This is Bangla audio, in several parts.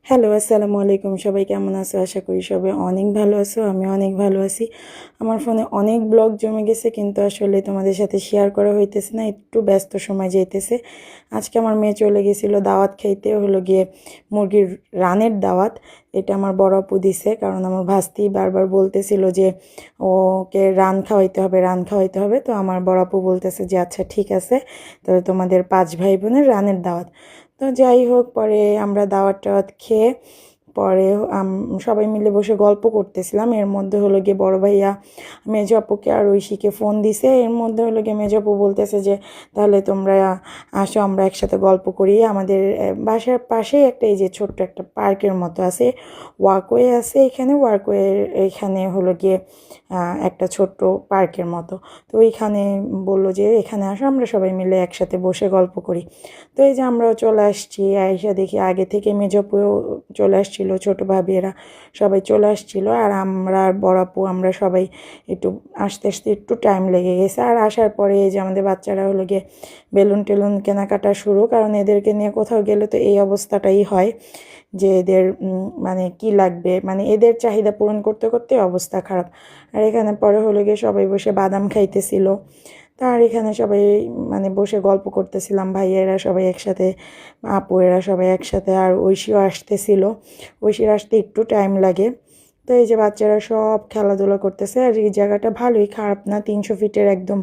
হ্যালো, আসসালামু আলাইকুম। সবাই কেমন আছো? আশা করি সবাই অনেক ভালো আছো। আমি অনেক ভালো আছি। আমার ফোনে অনেক ব্লগ জমে গেছে, কিন্তু আসলে তোমাদের সাথে শেয়ার করা হইতেছে না, একটু ব্যস্ত সময় যাইতেছে। আজকে আমার মেয়ে চলে গেছিলো দাওয়াত খাইতে, হলো গিয়ে মুরগির রানের দাওয়াত। এটা আমার বড় আপু দিছে, কারণ আমার ভাস্তি বারবার বলতেছিল যে ওকে রান খাওয়াইতে হবে, রান খাওয়াইতে হবে। তো আমার বড় আপু বলতেছে যে আচ্ছা ঠিক আছে, তাহলে তোমাদের 5 ভাই বোনের রানের দাওয়াত। তো যাই হোক, পরে আমরা দাওয়াত টাওয়াত খেয়ে পরে সবাই মিলে বসে গল্প করতেছিলাম। এর মধ্যে হলো গিয়ে বড় ভাইয়া মেজ আপুকে আর ঐশীকে ফোন দিছে। এর মধ্যে হলো গিয়ে মেজ আপু বলতেছে যে তাহলে তোমরা আসো, আমরা একসাথে গল্প করি। আমাদের বাসার পাশেই একটা এই যে ছোট্ট একটা পার্কের মতো আছে, ওয়াকওয়ে আছে এখানে। ওয়াকওয়ে এখানে হলো গিয়ে একটা ছোট্ট পার্কের মতো। তো ওইখানে বললো যে এখানে আসো, আমরা সবাই মিলে একসাথে বসে গল্প করি। তো এই যে আমরাও চলে আসছি, আইসা দেখি আগে থেকে মেজপুও চলে আসছিল, ছোটো ভাবি এরা সবাই চলে আসছিল। আর আমরা আর বড় আপু আমরা সবাই একটু আসতে আসতে একটু টাইম লেগে গেছে। আর আসার পরে এই যে আমাদের বাচ্চারা হলো গিয়ে বেলুন টেলুন কেনাকাটা শুরু, কারণ এদেরকে নিয়ে কোথাও গেলে তো এই অবস্থাটাই হয় যে এদের মানে কি লাগবে, মানে এদের চাহিদা পূরণ করতে করতে অবস্থা খারাপ। আর এখানে পরে হলো গিয়ে সবাই বসে বাদাম খাইতেছিল। তার এখানে সবাই মানে বসে গল্প করতেছিলাম, ভাইয়েরা সবাই একসাথে, আপু এরা সবাই একসাথে। আর ঐশীও আসতেছিল, ঐশীর আসতে একটু টাইম লাগে। তো এই যে বাচ্চারা সব খেলাধুলা করতেছে। আর এই জায়গাটা ভালোই, খারাপ না। 300 ফিটের একদম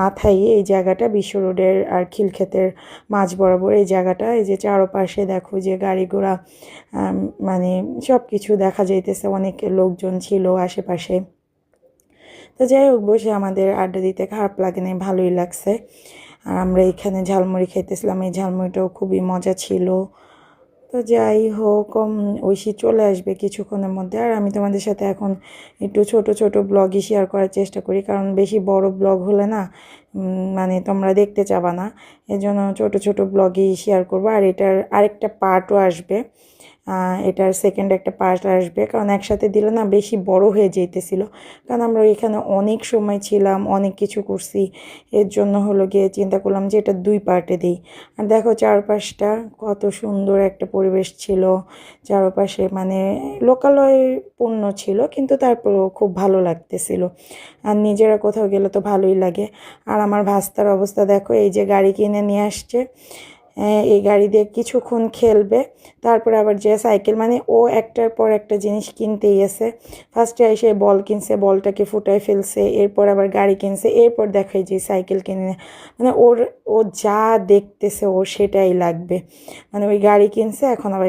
মাথায় এই জায়গাটা, বিশ্ব রোডের আর খিলক্ষেতের মাঝ বরাবর এই জায়গাটা। এই যে চারপাশে দেখো যে গাড়ি ঘোড়া, মানে সব কিছু দেখা যাইতেছে। অনেক লোকজন ছিল আশেপাশে। তো যাই হোক, বসে আমাদের আড্ডা দিতে খারাপ লাগে না, ভালোই লাগছে। আর আমরা এখানে ঝালমুড়ি খেতেছিলাম, এই ঝালমুড়িটাও খুবই মজা ছিল। তো যাই হোক, ঐশী চলে আসবে কিছুক্ষণের মধ্যে। আর আমি তোমাদের সাথে এখন একটু ছোট ছোট ব্লগই শেয়ার করার চেষ্টা করি, কারণ বেশি বড় ব্লগ হলে না মানে তোমরা দেখতে চাবা না। এজন্য ছোট ছোট ব্লগই শেয়ার করবো। আর এটার আরেকটা পার্টও আসবে, এটার সেকেন্ড একটা পার্ট আসবে, কারণ একসাথে দিলে না বেশি বড় হয়ে যেতেছিল। কারণ আমরা এখানে অনেক সময় ছিলাম, অনেক কিছু করছি। এর জন্য হলো গিয়ে চিন্তা করলাম যে এটা 2 পার্টে দিই। আর দেখো চারপাশটা কত সুন্দর একটা পরিবেশ ছিল। চারপাশে মানে লোকালয়পূর্ণ ছিল, কিন্তু তারপরেও খুব ভালো লাগতেছিল। আর নিজেরা কোথাও গেলে তো ভালোই লাগে। আর আমার ভাস্তার অবস্থা দেখো, এই যে গাড়ি কিনে নিয়ে আসছে। এই গাড়ি দিয়ে কিছুক্ষণ খেলবে, তারপরে আবার যে সাইকেল, মানে ও একটার পর একটা জিনিস কিনতেই আছে। ফার্স্টে এসে বল কিনছে, বলটাকে ফুটায় ফেলছে, এরপর আবার গাড়ি কিনছে, এরপর দেখায় যে সাইকেল কিনে। মানে ও যা দেখতেছে ও সেটাই লাগবে। মানে ওই গাড়ি কিনছে, এখন আবার